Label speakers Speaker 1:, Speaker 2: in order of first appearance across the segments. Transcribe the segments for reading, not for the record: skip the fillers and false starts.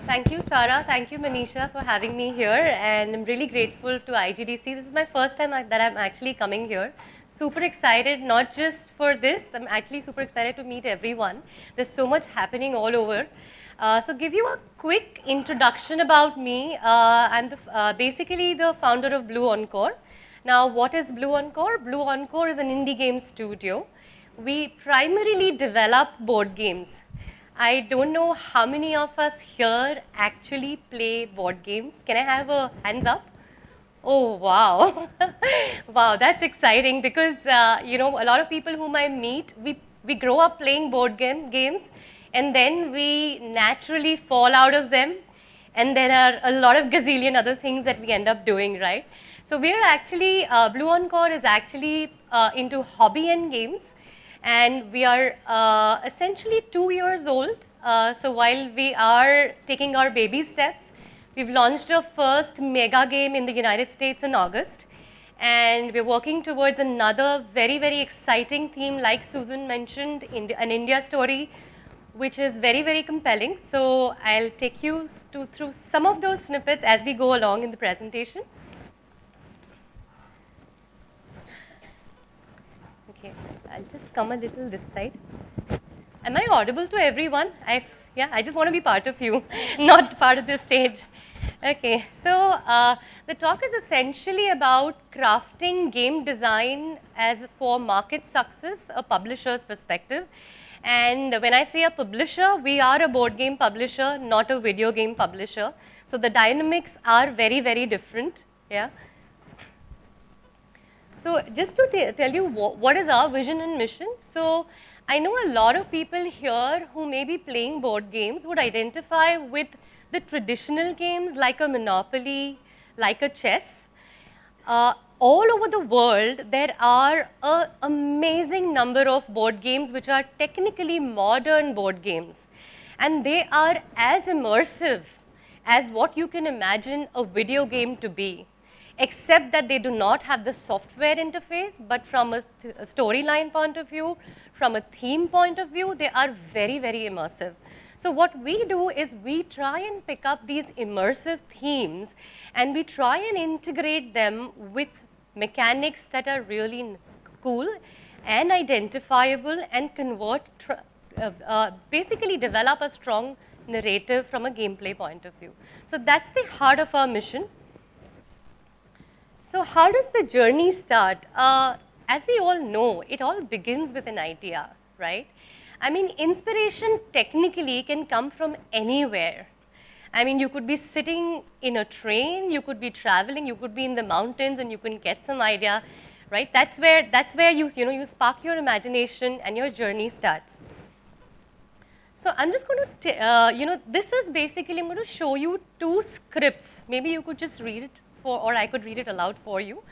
Speaker 1: Thank you, Sarah. Thank you, Manisha, for having me here. And I'm really grateful to IGDC. This is my first time that I'm actually coming here. Super excited, not just for this, I'm actually super excited to meet everyone. There's so much happening all over. So give you a quick introduction about me. I'm basically the founder of Blue Encore. Now, what is Blue Encore? Blue Encore is an indie game studio. We primarily develop board games. I don't know how many of us here actually play board games. Can I have a hands up? Oh, wow. Wow, that's exciting because, a lot of people whom I meet, we grow up playing games and then we naturally fall out of them, and there are a lot of gazillion other things that we end up doing, right? So we're actually, Blue Encore is actually into hobby and games, and we are essentially 2 years old. So while we are taking our baby steps, we've launched our first mega game in the United States in August, and we're working towards another very, very exciting theme, like Susan mentioned, an India story, which is very, very compelling. So I'll take you through some of those snippets as we go along in the presentation. Okay, I'll just come a little this side. Am I audible to everyone? Yeah, I just want to be part of you, not part of the stage. Okay, so the talk is essentially about crafting game design as for market success, a publisher's perspective. And when I say a publisher, we are a board game publisher, not a video game publisher. So the dynamics are very, very different. Yeah. So just to tell you what is our vision and mission. So I know a lot of people here who may be playing board games would identify with the traditional games like a Monopoly, like a chess. All over the world, there are an amazing number of board games which are technically modern board games. And they are as immersive as what you can imagine a video game to be, except that they do not have the software interface, but from a storyline point of view, from a theme point of view, they are very, very immersive. So what we do is we try and pick up these immersive themes and we try and integrate them with mechanics that are really cool and identifiable and basically develop a strong narrative from a gameplay point of view. So that's the heart of our mission. So how does the journey start? As we all know, it all begins with an idea, right? I mean, inspiration technically can come from anywhere. I mean, you could be sitting in a train, you could be traveling, you could be in the mountains, and you can get some idea, right? That's where you spark your imagination and your journey starts. So I'm just going to, this is basically, I'm going to show you two scripts. Maybe you could just read it or I could read it aloud for you.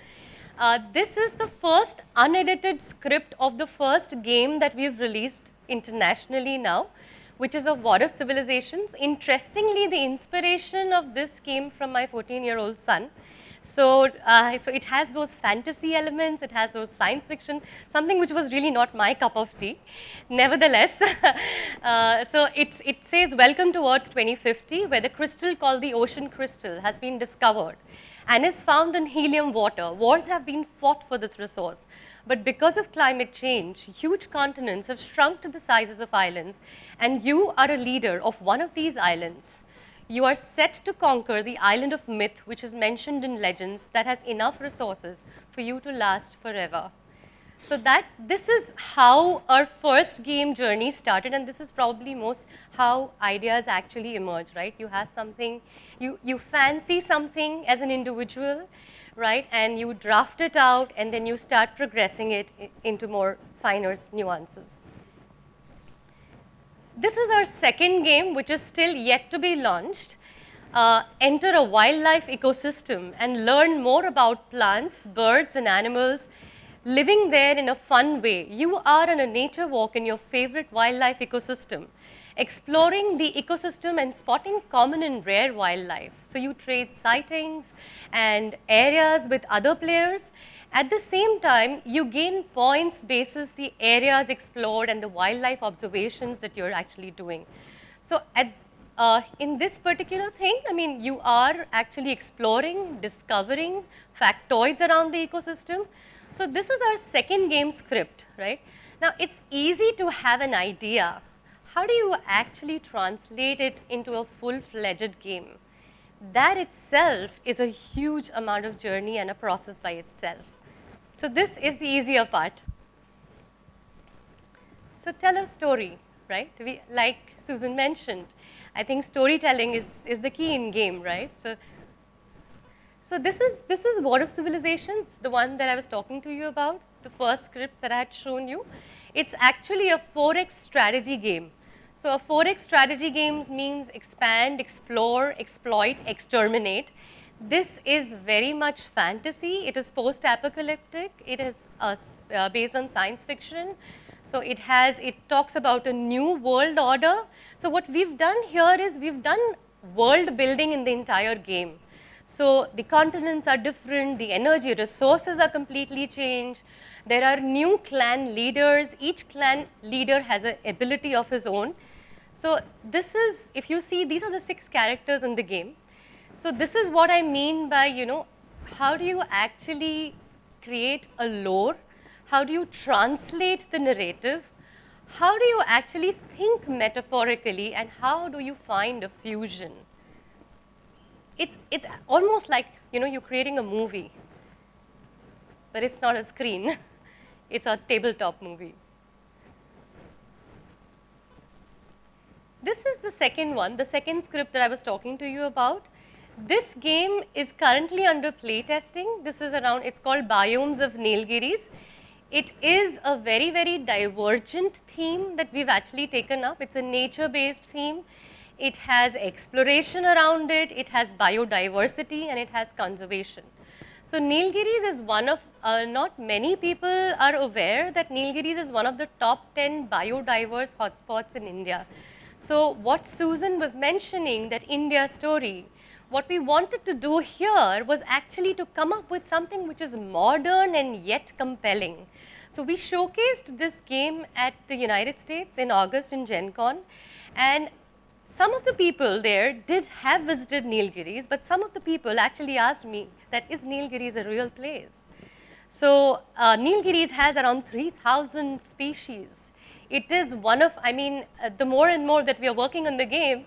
Speaker 1: This is the first unedited script of the first game that we've released internationally now, which is of War of Civilizations. Interestingly, the inspiration of this came from my 14-year-old son. So it has those fantasy elements, it has those science fiction, something which was really not my cup of tea. Nevertheless, so it says, welcome to Earth 2050, where the crystal called the ocean crystal has been discovered and is found in helium water. Wars have been fought for this resource. But because of climate change, huge continents have shrunk to the sizes of islands, and you are a leader of one of these islands. You are set to conquer the island of myth, which is mentioned in legends, that has enough resources for you to last forever. So this is how our first game journey started, and this is probably most how ideas actually emerge, right? You have something, you fancy something as an individual, right? And you draft it out, and then you start progressing it into more finer nuances. This is our second game, which is still yet to be launched. Enter a wildlife ecosystem and learn more about plants, birds, and animals living there in a fun way. You are on a nature walk in your favorite wildlife ecosystem, exploring the ecosystem and spotting common and rare wildlife. So you trade sightings and areas with other players. At the same time, you gain points basis the areas explored and the wildlife observations that you're actually doing. So in this particular thing, I mean, you are actually exploring, discovering factoids around the ecosystem. So this is our second game script, right? Now, it's easy to have an idea. How do you actually translate it into a full-fledged game? That itself is a huge amount of journey and a process by itself. So this is the easier part. So tell a story, right? Like Susan mentioned, I think storytelling is the key in game, right? So this is War of Civilizations, the one that I was talking to you about, the first script that I had shown you. It's actually a 4X strategy game. So a 4X strategy game means expand, explore, exploit, exterminate. This is very much fantasy. It is post-apocalyptic. It is based on science fiction. So it talks about a new world order. So what we've done here is we've done world building in the entire game. So the continents are different, the energy resources are completely changed. There are new clan leaders. Each clan leader has an ability of his own. So this is, if you see, these are the 6 characters in the game. So this is what I mean by, how do you actually create a lore? How do you translate the narrative? How do you actually think metaphorically, and how do you find a fusion? It's almost like, you're creating a movie, but it's not a screen. It's a tabletop movie. This is the second one, the second script that I was talking to you about. This game is currently under playtesting. This is around, it's called Biomes of Nilgiris. It is a very, very divergent theme that we've actually taken up. It's a nature-based theme. It has exploration around it, it has biodiversity, and it has conservation. So Nilgiris is one of, not many people are aware that Nilgiris is one of the top 10 biodiverse hotspots in India. So what Susan was mentioning, that India story, what we wanted to do here was actually to come up with something which is modern and yet compelling. So we showcased this game at the United States in August in Gen Con, and some of the people there did have visited Nilgiris, but some of the people actually asked me that, is Nilgiris a real place? So Nilgiris has around 3,000 species. It is one of, the more and more that we are working on the game,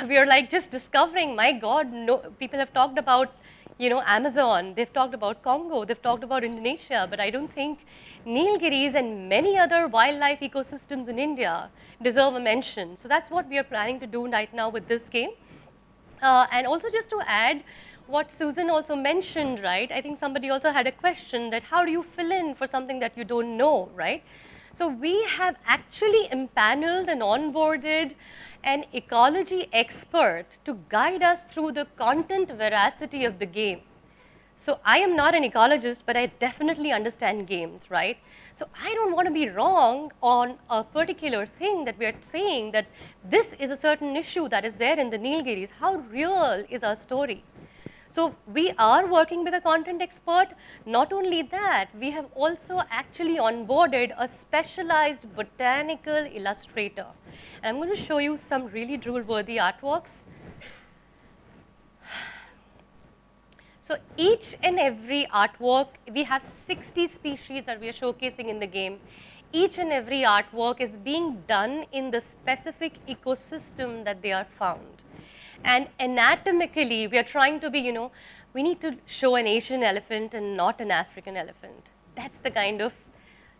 Speaker 1: we are like just discovering, my God, no, people have talked about, Amazon, they've talked about Congo, they've talked about Indonesia, but I don't think Nilgiris and many other wildlife ecosystems in India deserve a mention. So that's what we are planning to do right now with this game. And also just to add what Susan also mentioned, right? I think somebody also had a question that how do you fill in for something that you don't know, right? So we have actually empaneled and onboarded an ecology expert to guide us through the content veracity of the game. So I am not an ecologist, but I definitely understand games, right? So I don't want to be wrong on a particular thing that we are saying, that this is a certain issue that is there in the Nilgiris. How real is our story? So we are working with a content expert. Not only that, we have also actually onboarded a specialized botanical illustrator. And I'm going to show you some really drool-worthy artworks. So each and every artwork, we have 60 species that we are showcasing in the game. Each and every artwork is being done in the specific ecosystem that they are found. And anatomically, we are trying to be, we need to show an Asian elephant and not an African elephant. That's the kind of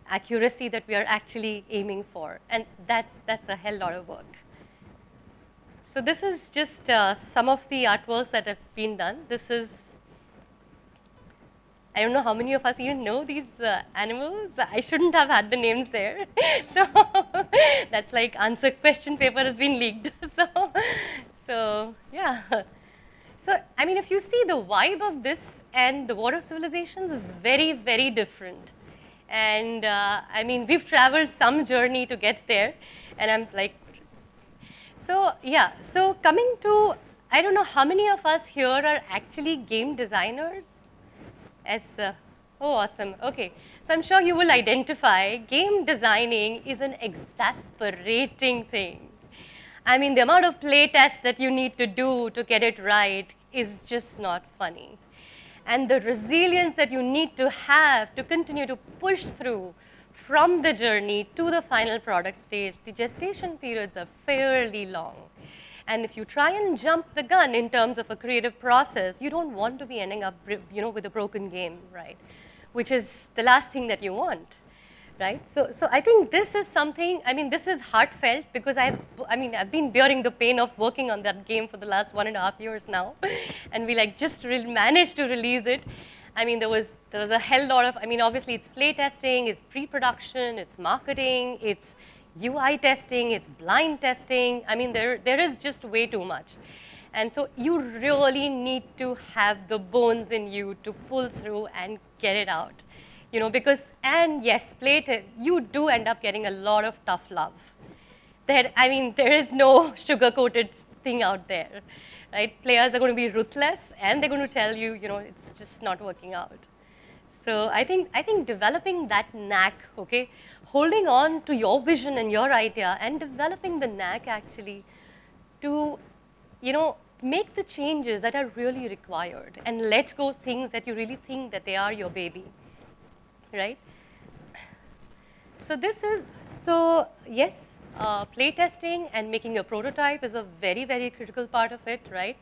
Speaker 1: accuracy that we are actually aiming for. And that's a hell lot of work. So this is just some of the artworks that have been done. This is, I don't know how many of us even know these animals. I shouldn't have had the names there. So that's like answer question paper has been leaked. So yeah. So if you see, the vibe of this and the War of Civilizations is very, very different. And we've traveled some journey to get there. And I'm like, so yeah. So coming to, I don't know how many of us here are actually game designers. Oh, awesome. Okay. So I'm sure you will identify game designing is an exasperating thing. I mean, the amount of play tests that you need to do to get it right is just not funny. And the resilience that you need to have to continue to push through from the journey to the final product stage, the gestation periods are fairly long. And if you try and jump the gun in terms of a creative process, you don't want to be ending up, with a broken game, right? Which is the last thing that you want, right? So I think this is something, I mean, this is heartfelt because I've been bearing the pain of working on that game for the last 1.5 years now. And we like just managed to release it. I mean, there was a hell lot of, I mean, obviously it's play testing, it's pre-production, it's marketing, it's UI testing, it's blind testing. I mean, there is just way too much. And so you really need to have the bones in you to pull through and get it out. Because, and yes, you do end up getting a lot of tough love. I mean, there is no sugar-coated thing out there, right? Players are going to be ruthless, and they're going to tell you, it's just not working out. So I think developing that knack, okay, holding on to your vision and your idea, and developing the knack actually to, make the changes that are really required, and let go things that you really think that they are your baby, right? So yes, playtesting and making a prototype is a very, very critical part of it, right?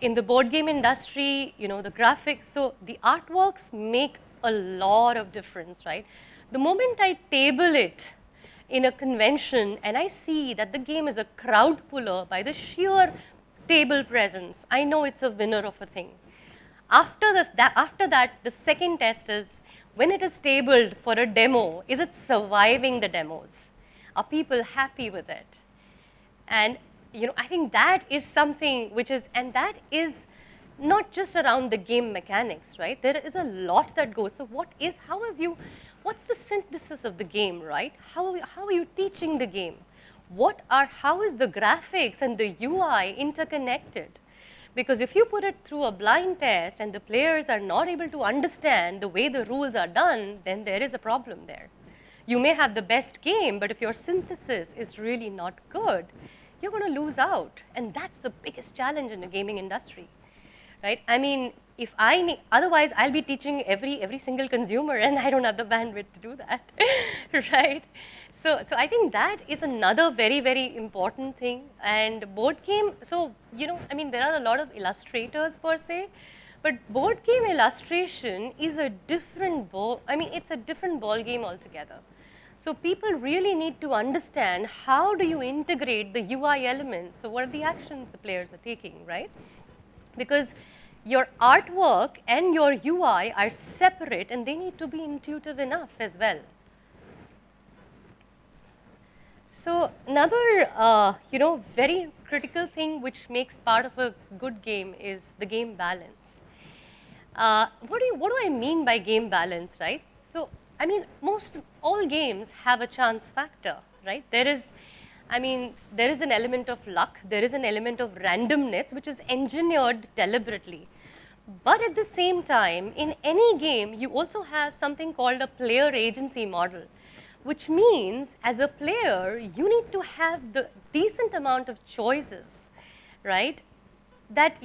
Speaker 1: In the board game industry, the graphics, so the artworks make a lot of difference, right? The moment I table it in a convention and I see that the game is a crowd puller by the sheer table presence, I know it's a winner of a thing. After that, the second test is, when it is tabled for a demo, is it surviving the demos? Are people happy with it? And I think that is something which is, and that is not just around the game mechanics, right? There is a lot that goes. So what's the synthesis of the game, right? How are you teaching the game? How is the graphics and the UI interconnected? Because if you put it through a blind test and the players are not able to understand the way the rules are done, then there is a problem there. You may have the best game, but if your synthesis is really not good, you're going to lose out. And that's the biggest challenge in the gaming industry, right? I mean, otherwise I'll be teaching every single consumer, and I don't have the bandwidth to do that, right? So I think that is another very, very important thing. And board game, so, I mean, there are a lot of illustrators per se, but board game illustration is a different it's a different ball game altogether. So people really need to understand, how do you integrate the UI elements? So what are the actions the players are taking, right? Because your artwork and your UI are separate, and they need to be intuitive enough as well. So another, very critical thing which makes part of a good game is the game balance. What do I mean by game balance, right? So, I mean, all games have a chance factor, right? There is an element of luck, there is an element of randomness which is engineered deliberately. But at the same time, in any game, you also have something called a player agency model, which means as a player, you need to have the decent amount of choices, right? That,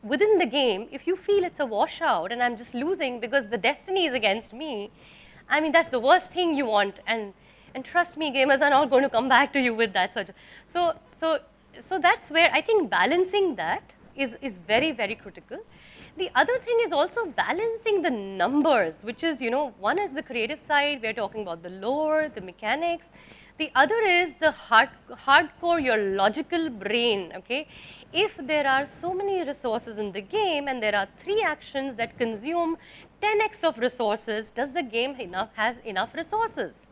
Speaker 1: within the game, if you feel it's a washout and I'm just losing because the destiny is against me, I mean, that's the worst thing you want. And trust me, gamers are not going to come back to you with that. So that's where I think balancing that is very, very critical. The other thing is also balancing the numbers, which is, one is the creative side, we're talking about the lore, the mechanics. The other is the hardcore, your logical brain, okay? If there are so many resources in the game and there are 3 actions that consume 10x of resources, does the game have enough resources?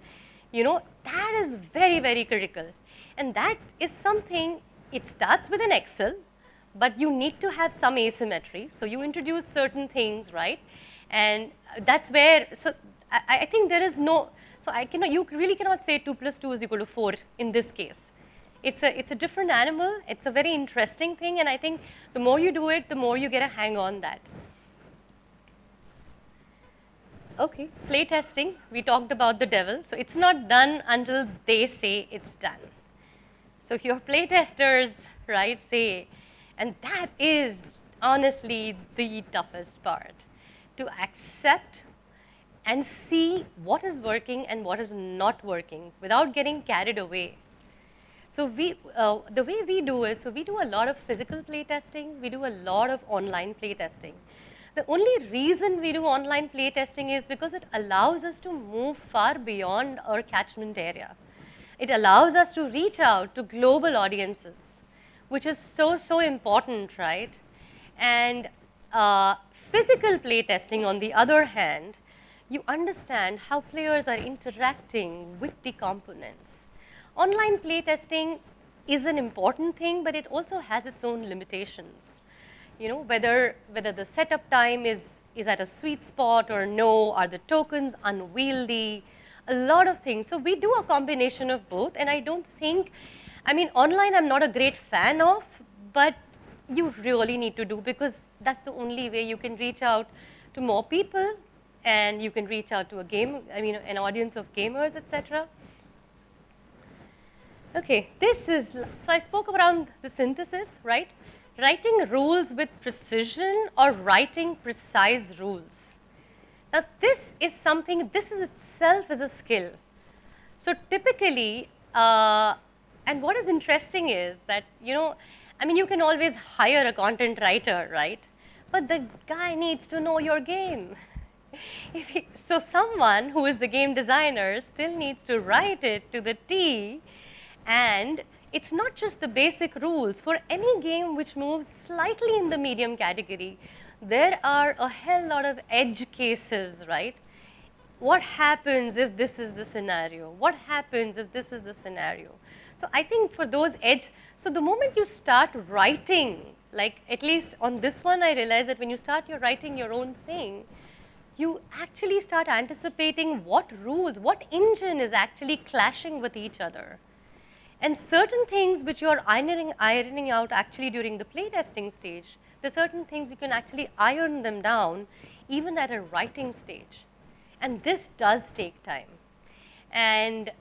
Speaker 1: That is very, very critical. And that is something, it starts with an Excel, but you need to have some asymmetry. So you introduce certain things, right? And that's where, so I think there is no, so you really cannot say 2 plus 2 is equal to 4 in this case. It's a different animal. It's a very interesting thing. And I think the more you do it, the more you get a hang on that. Okay, play testing. We talked about the devil. So it's not done until they say it's done. So your playtesters, right, say, and that is honestly the toughest part, to accept and see what is working and what is not working without getting carried away. So the way we do is, so we do a lot of physical play testing, we do a lot of online play testing. The only reason we do online play testing is because it allows us to move far beyond our catchment area. It allows us to reach out to global audiences, which is so, so important, right? And physical play testing, on the other hand, you understand how players are interacting with the components. Online play testing is an important thing, but it also has its own limitations. You know, whether the setup time is at a sweet spot or no, are the tokens unwieldy, a lot of things. So we do a combination of both, and I don't think, I mean, online I'm not a great fan of, but you really need to do, because that's the only way you can reach out to more people, and you can reach out to a game, I mean, an audience of gamers, etc. Okay, this is, so I spoke around the synthesis, right? Writing rules with precision or writing precise rules. Now this is something, this is itself is a skill. So typically, and what is interesting is that, you know, I mean, you can always hire a content writer, right? But the guy needs to know your game. So someone who is the game designer still needs to write it to the T, and it's not just the basic rules. For any game which moves slightly in the medium category, there are a hell lot of edge cases, right? What happens if this is the scenario? What happens if this is the scenario? So I think for those edge, so the moment you start writing, like at least on this one, I realized that when you start writing your own thing, you actually start anticipating what rules, what engine is actually clashing with each other. And certain things which you are ironing out actually during the playtesting stage, there are certain things you can actually iron them down even at a writing stage. And this does take time. And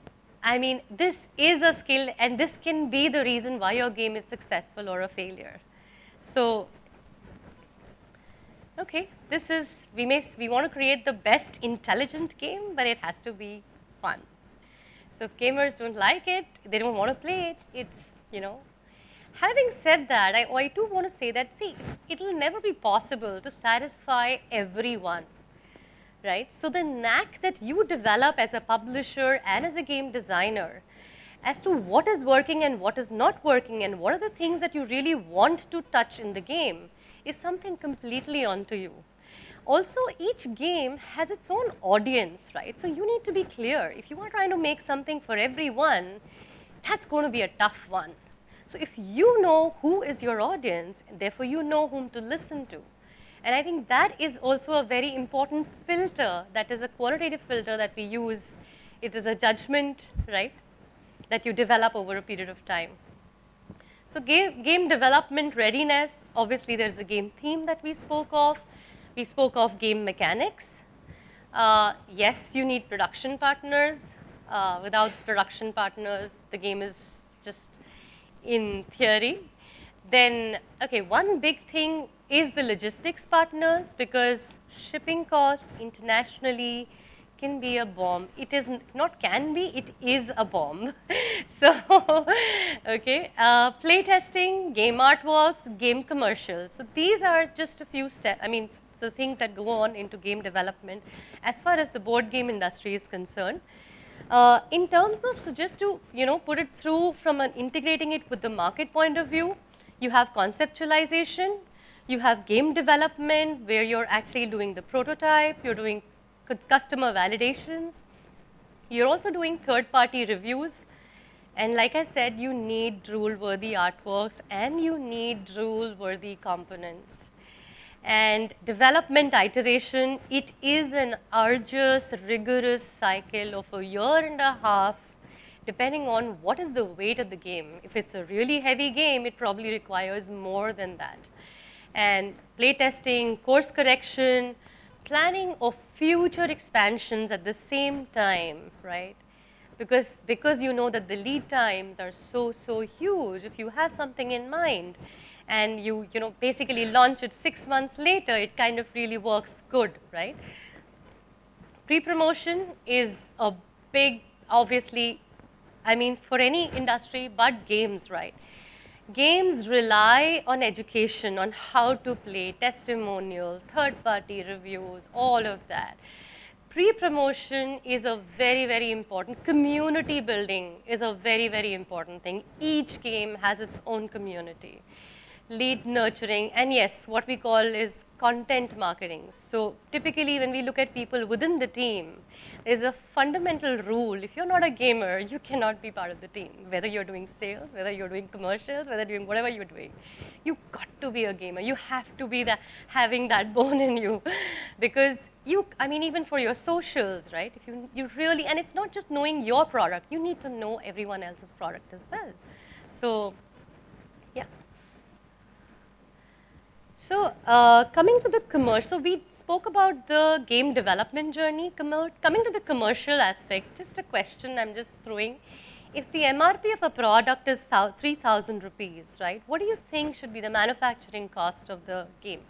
Speaker 1: I mean, this is a skill, and this can be the reason why your game is successful or a failure. So, okay, this is, we want to create the best intelligent game, but it has to be fun. So if gamers don't like it, they don't want to play it, it's, you know. Having said that, I do want to say that, see, it will never be possible to satisfy everyone, right? So the knack that you develop as a publisher and as a game designer as to what is working and what is not working and what are the things that you really want to touch in the game is something completely onto you. Also, each game has its own audience, right? So you need to be clear. If you are trying to make something for everyone, that's going to be a tough one. So if you know who is your audience, therefore you know whom to listen to. And I think that is also a very important filter, that is a qualitative filter that we use. It is a judgment, right, that you develop over a period of time. So game development readiness, obviously there's a game theme that we spoke of. We spoke of game mechanics. Yes, you need production partners. Without production partners, the game is just in theory. Then, okay, one big thing is the logistics partners, because shipping cost internationally can be a bomb. It is not can be, it is a bomb. So, okay, playtesting, game artworks, game commercials. So these are just a few steps, I mean, the things that go on into game development as far as the board game industry is concerned. In terms of, so just to, you know, put it through from an integrating it with the market point of view, you have conceptualization, you have game development where you're actually doing the prototype, you're doing customer validations, you're also doing third-party reviews, and like I said, you need rule-worthy artworks and you need rule-worthy components. And development iteration, it is an arduous, rigorous cycle of a year and a half, depending on what is the weight of the game. If it's a really heavy game, it probably requires more than that. And playtesting, course correction, planning of future expansions at the same time, right? because you know that the lead times are so huge. If you have something in mind and you know basically launch it 6 months later, it kind of really works good, right? Pre-promotion is a big, obviously, I mean, for any industry but games, right? Games rely on education, on how to play, testimonial, third-party reviews, all of that. Pre-promotion is a very important, community building is a very important thing. Each game has its own community. Lead nurturing, and yes, what we call is content marketing. So typically when we look at people within the team, there's a fundamental rule. If you're not a gamer, you cannot be part of the team, whether you're doing sales, whether you're doing commercials, whether you're doing whatever you're doing. You got to be a gamer. You have to be having that bone in you, because I mean, even for your socials, right? If you really, and it's not just knowing your product, you need to know everyone else's product as well. So, yeah. So, coming to the commercial, so we spoke about the game development journey. Coming to the commercial aspect, just a question I'm just throwing. If the MRP of a product is 3,000 rupees, right, what do you think should be the manufacturing cost of the game?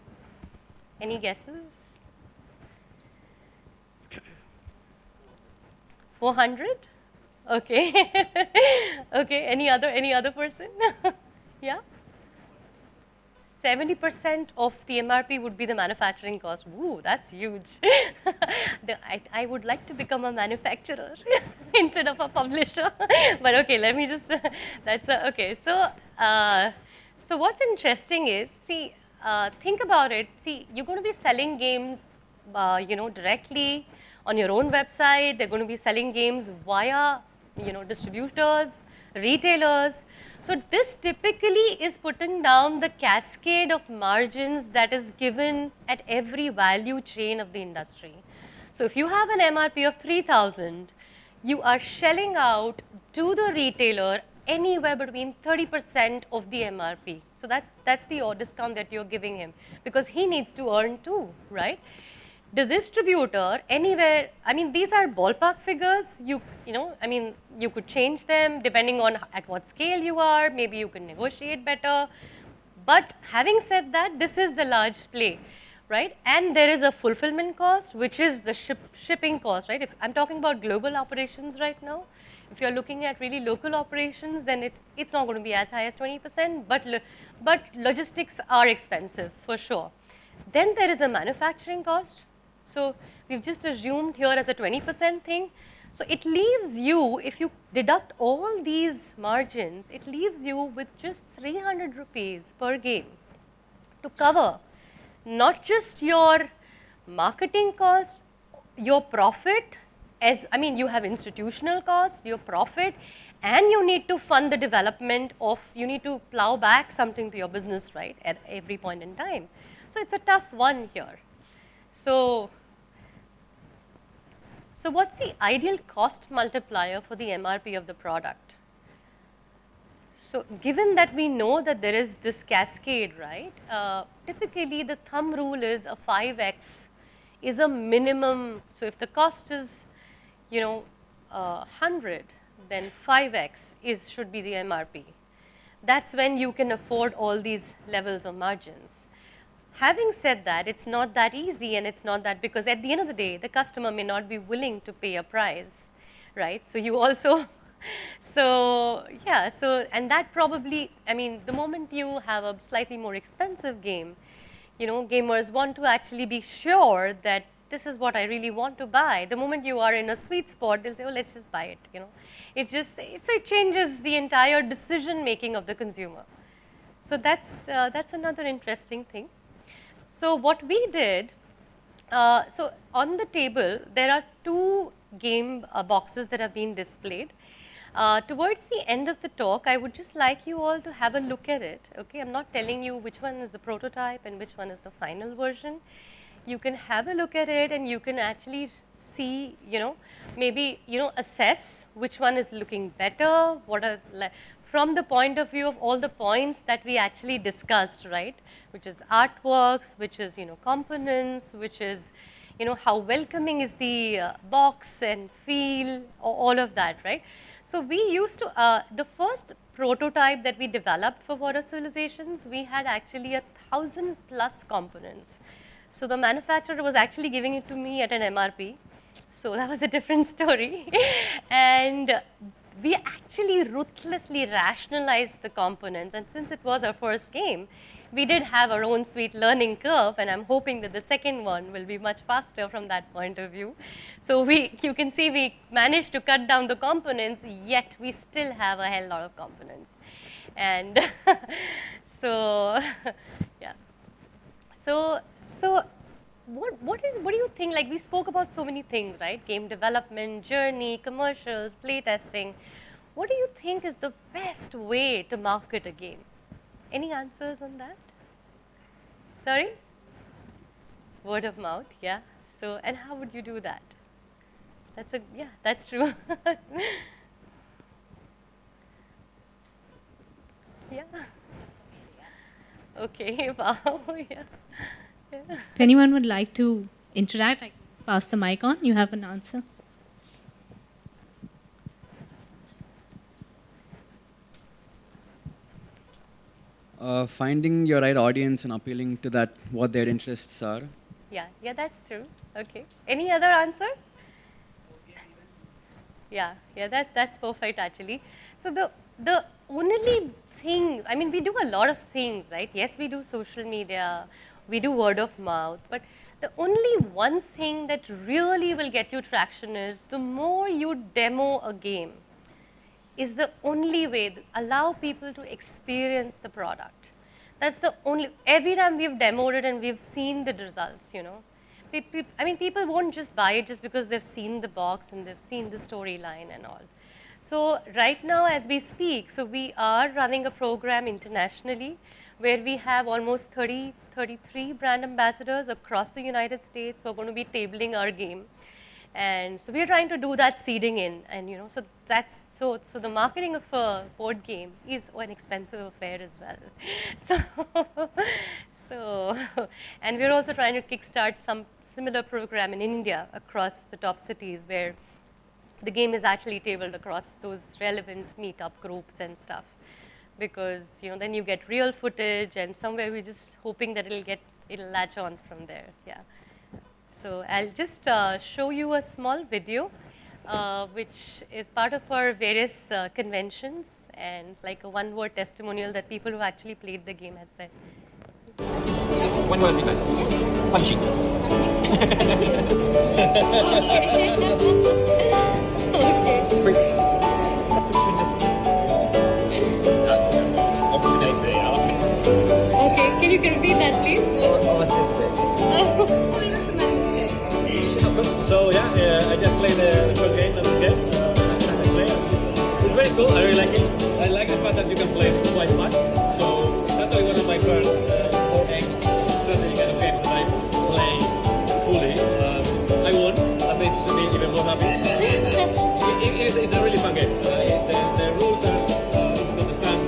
Speaker 1: Any guesses? 400? Okay. Okay, any other person? Yeah? 70% of the MRP would be the manufacturing cost. Ooh, that's huge. I would like to become a manufacturer instead of a publisher. But okay, let me just, okay. So what's interesting is, see, think about it. See, you're going to be selling games, you know, directly on your own website. They're going to be selling games via, you know, distributors, retailers. So this typically is putting down the cascade of margins that is given at every value chain of the industry. So if you have an MRP of 3,000, you are shelling out to the retailer anywhere between 30% of the MRP. So that's the discount that you're giving him, because he needs to earn too, right? The distributor, anywhere, I mean, these are ballpark figures. You know, I mean, you could change them depending on at what scale you are. Maybe you can negotiate better. But having said that, this is the large play, right? And there is a fulfillment cost, which is the shipping cost, right? If I'm talking about global operations right now, if you're looking at really local operations, then it's not going to be as high as 20%, but logistics are expensive for sure. Then there is a manufacturing cost. So we've just assumed here as a 20% thing. So it leaves you, if you deduct all these margins, it leaves you with just 300 rupees per game to cover not just your marketing cost, your profit, as I mean, you have institutional costs, your profit, and you need to fund the development of, you need to plow back something to your business, right, at every point in time. So it's a tough one here. So what's the ideal cost multiplier for the MRP of the product? So given that we know that there is this cascade, right, typically the thumb rule is a 5x is a minimum. So if the cost is, you know, 100, then 5x should be the MRP. That's when you can afford all these levels of margins. Having said that, it's not that easy, and it's not that, because at the end of the day, the customer may not be willing to pay a price, right? So you also, so yeah, so, and that probably, I mean, the moment you have a slightly more expensive game, you know, gamers want to actually be sure that this is what I really want to buy. The moment you are in a sweet spot, they'll say, oh, let's just buy it, you know. It's just, so it changes the entire decision making of the consumer. So that's another interesting thing. So what we did, so on the table, there are two game boxes that have been displayed. Towards the end of the talk, I would just like you all to have a look at it. Okay, I'm not telling you which one is the prototype and which one is the final version. You can have a look at it, and you can actually see, you know, maybe, you know, assess which one is looking better, what are, from the point of view of all the points that we actually discussed, right, which is artworks, which is, you know, components, which is, how welcoming is the box and feel, all of that, right? So we used to, the first prototype that we developed for Water Civilizations, we had actually 1,000+ components. So the manufacturer was actually giving it to me at an MRP. So that was a different story. And we actually ruthlessly rationalized the components. And since it was our first game, we did have our own sweet learning curve, and I'm hoping that the second one will be much faster from that point of view. So you can see we managed to cut down the components, yet we still have a hell lot of components. And so, yeah. So what do you think, like we spoke about so many things, right? Game development, journey, commercials, play testing. What do you think is the best way to market a game? Any answers on that? Sorry? Word of mouth, yeah. So, and how would you do that? Yeah, that's true. Yeah. Okay, wow, yeah. Yeah.
Speaker 2: If anyone would like to interact, I can pass the mic on. You have an answer.
Speaker 3: Finding your right audience and appealing to that, what their interests are.
Speaker 1: Yeah, that's true. Okay. Any other answer? Yeah, that's perfect actually. So the only thing, I mean, we do a lot of things, right? Yes, we do social media, we do word of mouth, but the only one thing that really will get you traction is the more you demo a game is the only way to allow people to experience the product. That's the only, every time we've demoed it and we've seen the results, I mean, people won't just buy it just because they've seen the box and they've seen the storyline and all. So right now as we speak, so we are running a program internationally where we have almost 33 brand ambassadors across the United States who are going to be tabling our game. And so we are trying to do that seeding in, and so that's so the marketing of a board game is an expensive affair as well. So and we're also trying to kickstart some similar program in India across the top cities where the game is actually tabled across those relevant meetup groups and stuff, because then you get real footage, and somewhere we're just hoping that it'll latch on from there. Yeah. So I'll just show you a small video, which is part of our various conventions, and like a one-word testimonial that people who actually played the game had said.
Speaker 4: One word because punchy.
Speaker 1: Okay.
Speaker 4: Quick. Opportunistic. That's opportunistic. I like it.
Speaker 1: Okay, can you repeat that, please?
Speaker 4: Artistic. So yeah, I just played the first game of this game. Standard player. It's very cool. I really like it. I like the fact that you can play it quite fast. So it's actually one of my first 4X strategy kind of games that I play fully. I won. That makes me even more happy. It's a really fun game. The rules are easy to understand.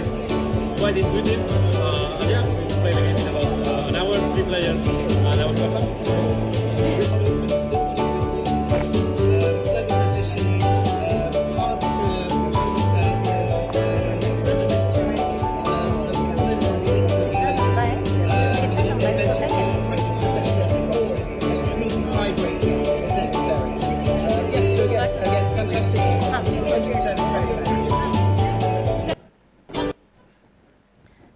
Speaker 4: It's quite intuitive. And yeah, we played the game in about an hour, 3 players, and that was quite fun.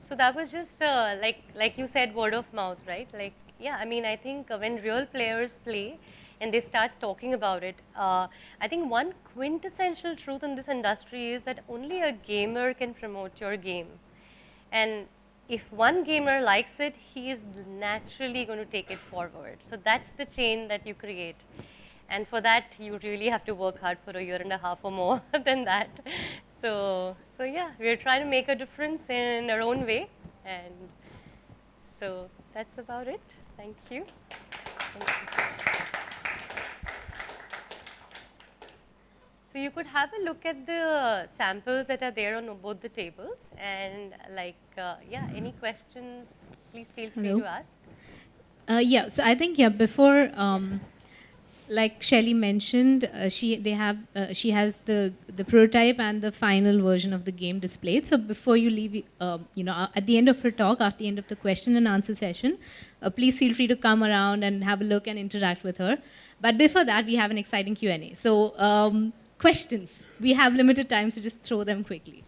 Speaker 1: So that was just like you said, word of mouth, right? Like, yeah, I mean, I think when real players play and they start talking about it, I think one quintessential truth in this industry is that only a gamer can promote your game. And if one gamer likes it, he is naturally going to take it forward. So that's the chain that you create. And for that, you really have to work hard for a year and a half or more than that. So yeah, we're trying to make a difference in our own way. And so that's about it. Thank you. Thank you. So you could have a look at the samples that are there on both the tables. And yeah, any questions, please feel free to ask.
Speaker 2: Yeah, so I think before, like Shelley mentioned, she has the prototype and the final version of the game displayed. So before you leave, at the end of her talk, at the end of the question and answer session, please feel free to come around and have a look and interact with her. But before that, we have an exciting Q&A. So questions. We have limited time, so just throw them quickly.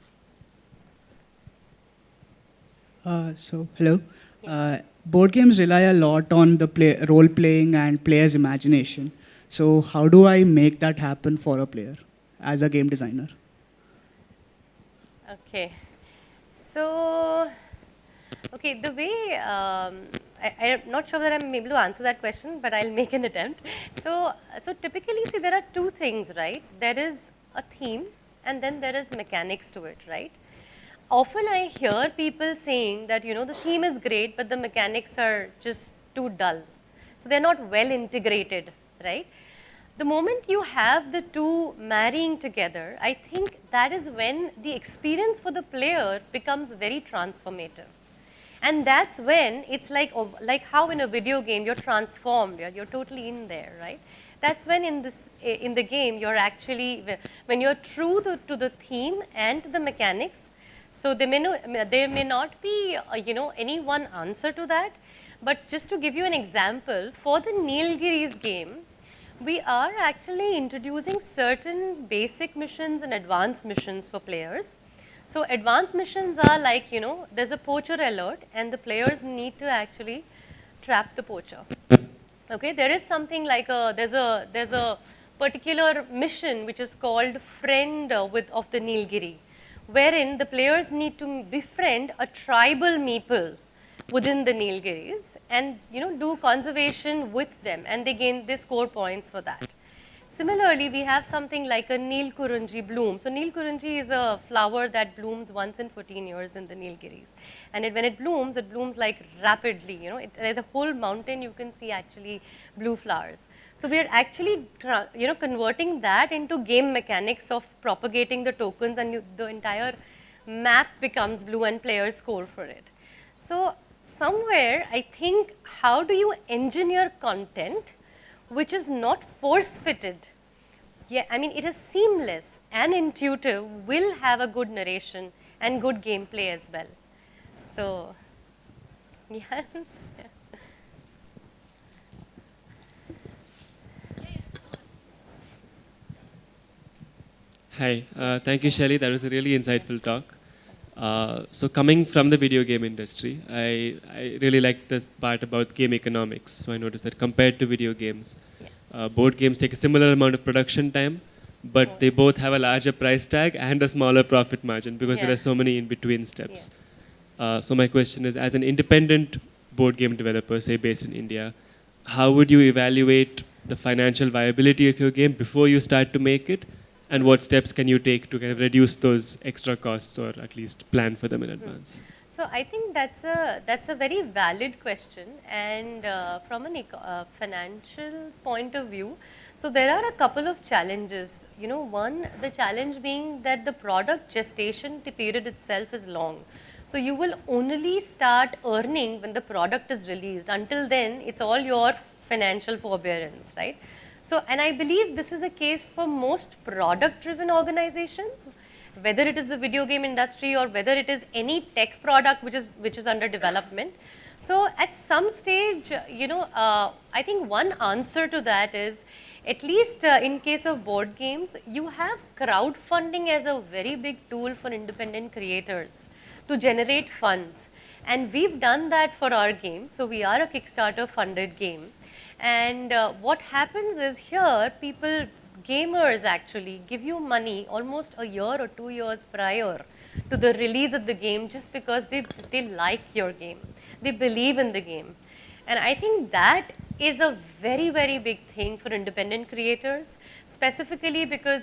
Speaker 5: Hello. Board games rely a lot on the role playing and player's imagination. So how do I make that happen for a player as a game designer?
Speaker 1: Okay. So, okay, the way, I'm not sure that I'm able to answer that question, but I'll make an attempt. So typically, see, there are two things, right? There is a theme, and then there is mechanics to it, right? Often I hear people saying that, the theme is great, but the mechanics are just too dull. So they're not well integrated, right? The moment you have the two marrying together, I think that is when the experience for the player becomes very transformative. And that's when it's like how in a video game you're transformed, you're totally in there, right? That's when in the game you're actually, when you're true to the theme and the mechanics. So there may not be any one answer to that, but just to give you an example, for the Nilgiri's game, we are actually introducing certain basic missions and advanced missions for players. So advanced missions are like, there's a poacher alert and the players need to actually trap the poacher. Okay, there is something like there's a particular mission which is called Friend of the Nilgiri, wherein the players need to befriend a tribal meeple within the Nilgiris and do conservation with them, and they score points for that. Similarly, we have something like a Nilkurunji bloom. So Nilkurunji is a flower that blooms once in 14 years in the Nilgiris. And when it blooms like rapidly, like the whole mountain you can see actually blue flowers. So we are actually, converting that into game mechanics of propagating the tokens, and the entire map becomes blue and players score for it. So somewhere, I think, how do you engineer content which is not force-fitted? Yeah, I mean, it is seamless and intuitive, will have a good narration and good gameplay as well. So, yeah.
Speaker 6: Hi, thank you, Shelley. That was a really insightful talk. So coming from the video game industry, I really like this part about game economics. So I noticed that compared to video games, board games take a similar amount of production time, but they both have a larger price tag and a smaller profit margin because there are so many in-between steps. So my question is, as an independent board game developer, say based in India, how would you evaluate the financial viability of your game before you start to make it? And what steps can you take to kind of reduce those extra costs, or at least plan for them in advance?
Speaker 1: So I think that's a very valid question, and from a financial point of view, so there are a couple of challenges. One, the challenge being that the product gestation period itself is long. So you will only start earning when the product is released. Until then, it's all your financial forbearance, right? So, and I believe this is a case for most product-driven organizations, whether it is the video game industry or whether it is any tech product which is under development. So, at some stage, I think one answer to that is, at least in case of board games, you have crowdfunding as a very big tool for independent creators to generate funds. And we've done that for our game. So, we are a Kickstarter funded game. And what happens is here, gamers actually give you money almost a year or 2 years prior to the release of the game, just because they like your game. They believe in the game. And I think that is a very, very big thing for independent creators, specifically because,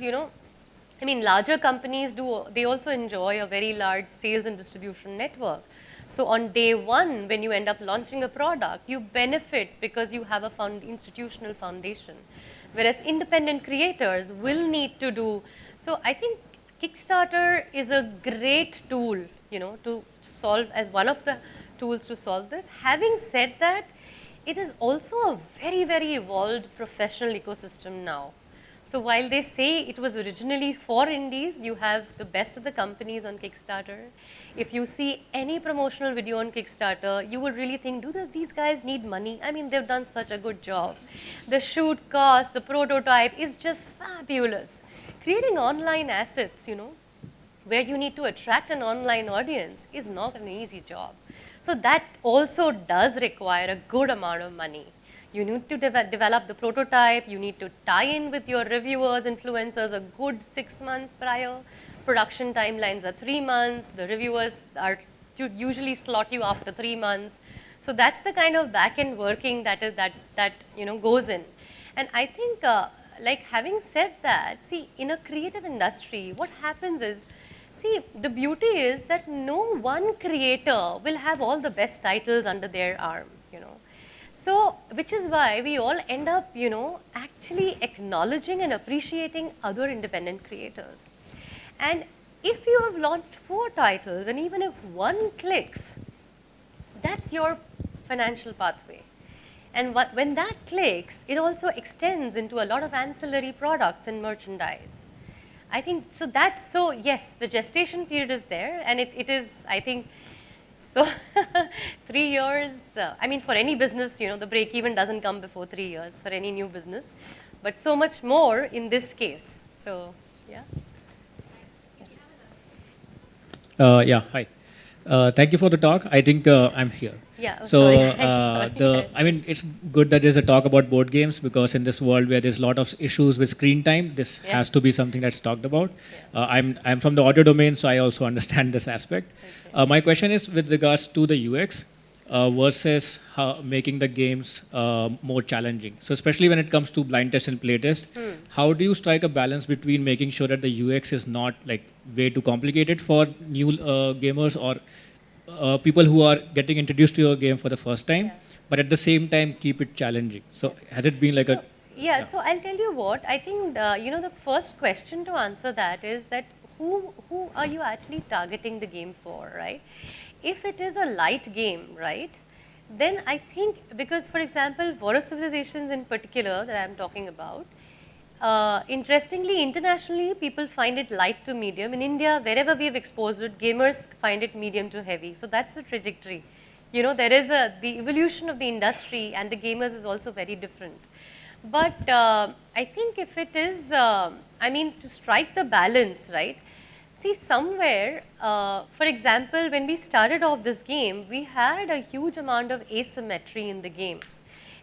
Speaker 1: larger companies they also enjoy a very large sales and distribution network. So on day one, when you end up launching a product, you benefit because you have a institutional foundation. Whereas independent creators will need to do, so I think Kickstarter is a great tool, to solve, as one of the tools to solve this. Having said that, it is also a very, very evolved professional ecosystem now. So while they say it was originally for indies, you have the best of the companies on Kickstarter. If you see any promotional video on Kickstarter, you would really think, these guys need money? I mean, they've done such a good job. The shoot cost, the prototype is just fabulous. Creating online assets, where you need to attract an online audience is not an easy job. So that also does require a good amount of money. You need to develop the prototype, you need to tie in with your reviewers, influencers a good 6 months prior. Production timelines are 3 months, the reviewers are to usually slot you after 3 months. So that's the kind of back-end working that goes in. And I think, like having said that, see, in a creative industry, what happens is, see, the beauty is that no one creator will have all the best titles under their arm, So, which is why we all end up, actually acknowledging and appreciating other independent creators. And if you have launched 4 titles, and even if one clicks, that's your financial pathway. And when that clicks, it also extends into a lot of ancillary products and merchandise. I think, so yes, the gestation period is there, and it is, I think, so 3 years, I mean, for any business, the break even doesn't come before 3 years for any new business, but so much more in this case. So, yeah.
Speaker 7: Yeah, hi. Thank you for the talk. I think I'm here.
Speaker 1: Yeah,
Speaker 7: so
Speaker 1: sorry.
Speaker 7: I mean, it's good that there's a talk about board games, because in this world where there's a lot of issues with screen time, this has to be something that's talked about. I'm from the audio domain, so I also understand this aspect. Okay. My question is with regards to the UX versus making the games more challenging. So especially when it comes to blind test and play test, how do you strike a balance between making sure that the UX is not like way too complicated for new gamers or people who are getting introduced to your game for the first time, but at the same time keep it challenging? So has it been like
Speaker 1: so I'll tell you what, I think the first question to answer that is that who are you actually targeting the game for, right? If it is a light game, right, then I think, because for example, War of Civilizations in particular that I'm talking about, interestingly, internationally, people find it light to medium. In India, wherever we have exposed it, gamers find it medium to heavy. So that's the trajectory. There is the evolution of the industry, and the gamers is also very different. But I think if it is, I mean, to strike the balance, right? See, somewhere, for example, when we started off this game, we had a huge amount of asymmetry in the game.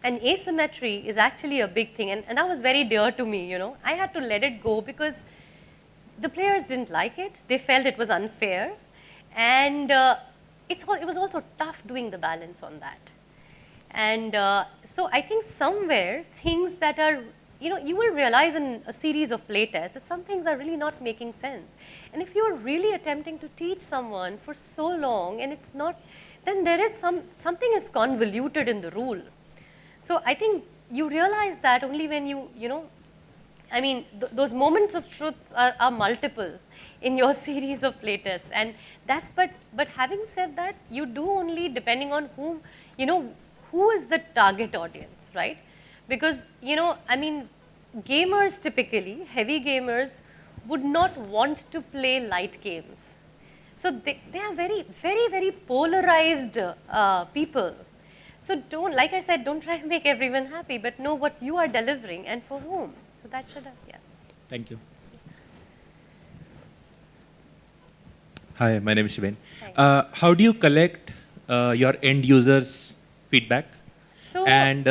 Speaker 1: And asymmetry is actually a big thing, and that was very dear to me, I had to let it go because the players didn't like it. They felt it was unfair, and it was also tough doing the balance on that. And so I think somewhere things that are, you will realize in a series of playtests that some things are really not making sense. And if you are really attempting to teach someone for so long and it's not, then there is something is convoluted in the rule. So I think you realize that only when I mean, those moments of truth are multiple in your series of playtests. And that's, but having said that, you do only depending on whom, who is the target audience, right? Because, I mean, gamers typically, heavy gamers, would not want to play light games. So they are very, very, very polarized people. So don't, like I said, don't try to make everyone happy, but know what you are delivering and for whom. So that should have, yeah.
Speaker 7: Thank you.
Speaker 8: Hi, my name is Shiven. How do you collect your end users' feedback and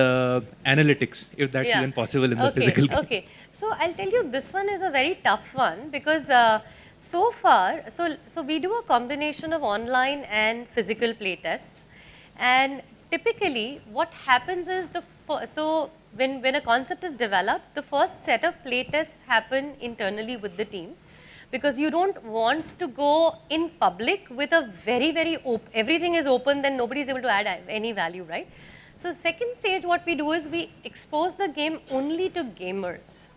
Speaker 8: analytics, if that's even possible in the physical game?
Speaker 1: Okay, so I'll tell you, this one is a very tough one because so far, so we do a combination of online and physical play tests, and typically what happens is so when a concept is developed, the first set of play tests happen internally with the team, because you don't want to go in public with a very, very everything is open, then nobody is able to add any value, right? So second stage, what we do is we expose the game only to gamers.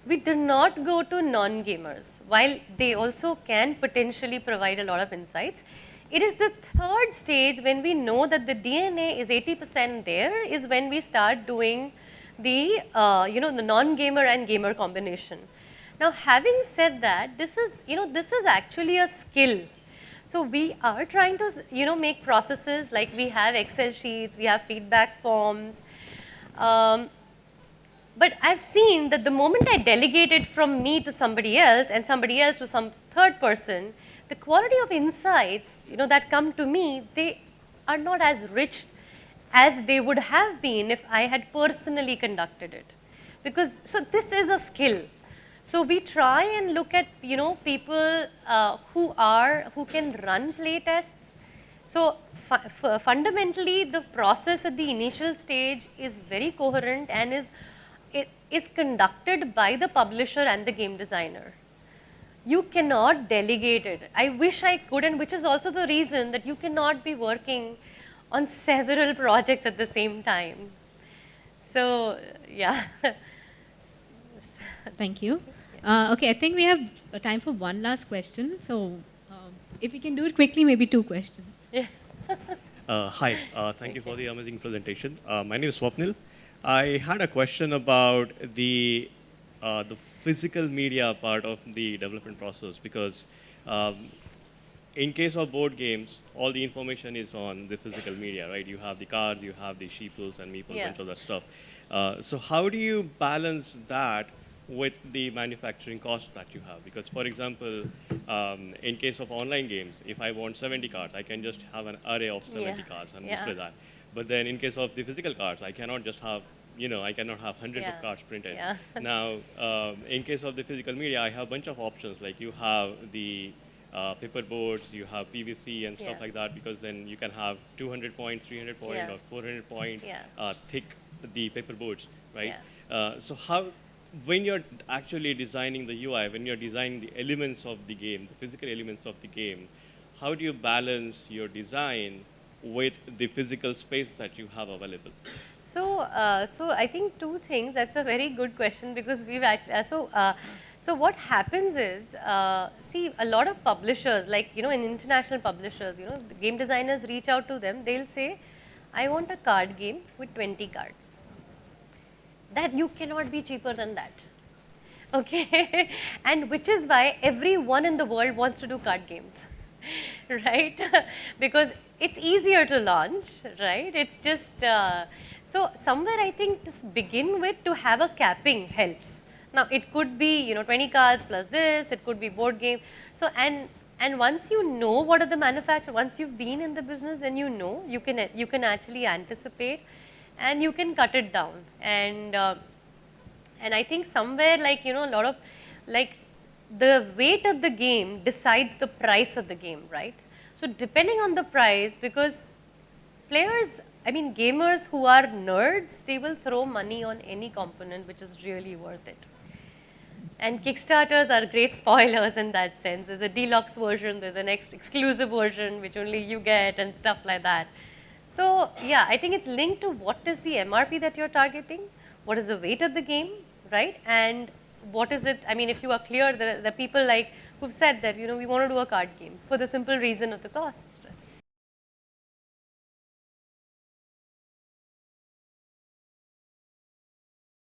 Speaker 1: We do not go to non-gamers, while they also can potentially provide a lot of insights. It is the third stage when we know that the DNA is 80% there, is when we start doing the, the non-gamer and gamer combination. Now, having said that, this is, this is actually a skill. So we are trying to, make processes like we have Excel sheets, we have feedback forms. But I've seen that the moment I delegate it from me to somebody else and somebody else to some third person, the quality of insights, that come to me, they are not as rich as they would have been if I had personally conducted it. Because, so this is a skill. So we try and look at, people who can run play tests. So fundamentally, the process at the initial stage is very coherent and is conducted by the publisher and the game designer. You cannot delegate it. I wish I could, and which is also the reason that you cannot be working on several projects at the same time. So, yeah.
Speaker 2: Thank you. Okay, I think we have time for one last question. So, if we can do it quickly, maybe 2 questions.
Speaker 1: Yeah.
Speaker 9: Hi, thank you for the amazing presentation. My name is Swapnil. I had a question about the physical media part of the development process, because in case of board games, all the information is on the physical media, right? You have the cards, you have the sheeples and meeples, and all that stuff. So how do you balance that with the manufacturing cost that you have? Because, for example, in case of online games, if I want 70 cards, I can just have an array of 70 cards and display that. But then in case of the physical cards, I cannot just have, I cannot have hundreds of cards printed. Now, in case of the physical media, I have a bunch of options. Like you have the paper boards, you have PVC and stuff like that, because then you can have 200 point, 300 point, or 400 point thick the paper boards, right? So how, when you're actually designing the UI, when you're designing the elements of the game, the physical elements of the game, how do you balance your design with the physical space that you have available?
Speaker 1: So, so I think 2 things. That's a very good question, because we've actually, so what happens is, see, a lot of publishers, like, in international publishers, the game designers reach out to them, they'll say, I want a card game with 20 cards. That you cannot be cheaper than that. Okay? And which is why everyone in the world wants to do card games. Right? Because it's easier to launch, right? It's just, so somewhere I think to begin with, to have a capping helps. Now it could be, 20 cards plus this, it could be board game. So, and once you know what are the manufacturers, once you've been in the business, then you know, you can actually anticipate and you can cut it down. And I think somewhere, like, a lot of, like, the weight of the game decides the price of the game, right? So depending on the price, because players, I mean gamers who are nerds, they will throw money on any component which is really worth it. And Kickstarters are great spoilers in that sense. There's a deluxe version, there's an exclusive version which only you get and stuff like that. So yeah, I think it's linked to what is the MRP that you're targeting, what is the weight of the game, right? And what is it, I mean, if you are clear, there are people like who've said that, we want to do a card game for the simple reason of the costs.